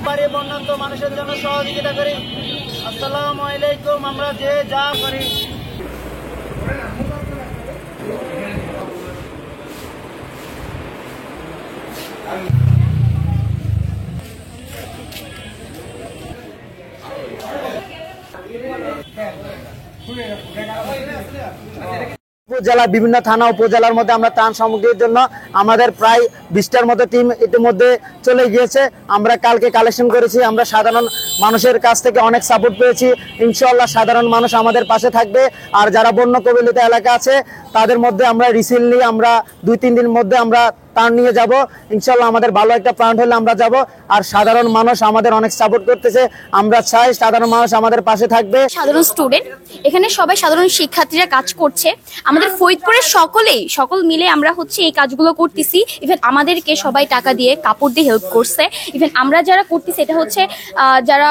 বাড়িয়ে বন্যান্ত মানুষের জন্য সহযোগিতা করি। আসসালামু আলাইকুম। আমরা যে যা করি উপজেলা বিভিন্ন থানা উপজেলার মধ্যে আমরা ত্রাণ সামগ্রীর জন্য আমাদের প্রায় 20টার মতো টিম ইতিমধ্যে চলে গিয়েছে। আমরা কালকে কালেকশন করেছি। আমরা সাধারণ মানুষের কাছ থেকে অনেক সাপোর্ট পেয়েছি। ইনশাআল্লাহ সাধারণ মানুষ আমাদের পাশে থাকবে। আর যারা বন্যা কবলিত এলাকা আছে তাদের মধ্যে আমরা রিসেন্টলি আমরা 2-3 দিনের মধ্যে আমরা ত্রাণ নিয়ে যাব। ইনশাআল্লাহ আমাদের ভালো একটা প্ল্যান হলে আমরা যাব। আর সাধারণ মানুষ আমাদের অনেক সাপোর্ট করতেছে। আমরা চাই সাধারণ মানুষ আমাদের পাশে থাকবে। সাধারণ স্টুডেন্ট এখানে সবাই সাধারণ শিক্ষার্থীরা কাজ করছে। আমাদের ফরিদপুরের সকল মিলে আমরা হচ্ছে এই কাজগুলো করতেছি। ইভেন আমাদেরকে সবাই টাকা দিয়ে কাপড় দিয়ে হেল্প করছে। ইভেন আমরা যারা করতেছি এটা হচ্ছে যারা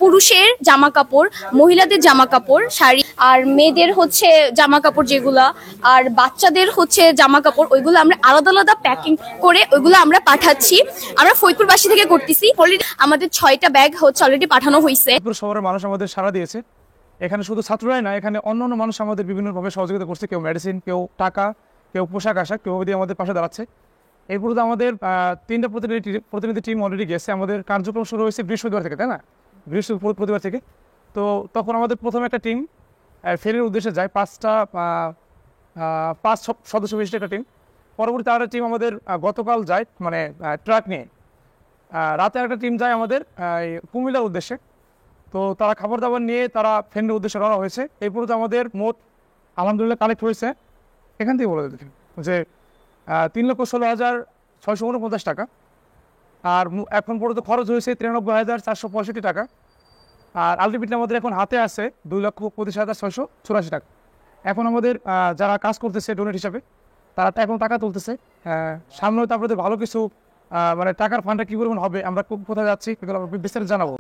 পুরুষের জামা কাপড়, মহিলাদের জামা কাপড়, শাড়ি, আর মেয়েদের হচ্ছে জামা কাপড় যেগুলা, আর বাচ্চাদের হচ্ছে জামা কাপড়, ওইগুলো আমরা আলাদা আলাদা প্যাকিং করে ওইগুলো আমরা পাঠাচ্ছি। আমরা ফরিদপুরবাসী থেকে করতেছি। অলরেডি আমাদের 6টা ব্যাগ হচ্ছে অলরেডি পাঠানো হয়েছে। শহরের মানুষ আমাদের সাড়া দিয়েছে। এখানে শুধু ছাত্ররাই না, এখানে অন্যান্য মানুষ আমাদের বিভিন্নভাবে সহযোগিতা করছে। কেউ মেডিসিন, কেউ টাকা, কেউ পোশাক আশাক, কেউ দিয়ে আমাদের পাশে দাঁড়াচ্ছে। এরপর তো আমাদের 3টা প্রতিনিধি টিম অলরেডি গেছে। আমাদের কার্যক্রম শুরু হয়েছে বৃহস্পতিবার থেকে, তাই না? বৃহস্পতিবার থেকে। তো তখন আমাদের প্রথমে একটা টিম ফেরির উদ্দেশ্যে যায়, 5 সদস্য বিশিষ্ট একটা টিম। পরবর্তী আরেকটা টিম আমাদের গতকাল যায়, মানে ট্রাক নিয়ে। রাতে একটা টিম যায় আমাদের কুমিল্লার উদ্দেশ্যে। তো তারা খাবার দাবার নিয়ে তারা ফেনের উদ্দেশ্যে রওনা হয়েছে। এই পর্যন্ত আমাদের মোট আলহামদুলিল্লাহ কালেক্ট হয়েছে, এখান থেকে বলে দিচ্ছি যে 3,16,649 টাকা। আর এখন পর্যন্ত খরচ হয়েছে 93,465 টাকা। আর আলটিমেটলি আমাদের এখন হাতে আছে 2,25,684 টাকা। এখন আমাদের যারা কাজ করতেছে ডোনেট হিসাবে তারা এখন টাকা তুলতেছে। সামনে তারপরে ভালো কিছু মানে টাকার ফান্ডটা কী করবেন হবে, আমরা কোথায় যাচ্ছি এগুলো বিস্তারিত জানাবো।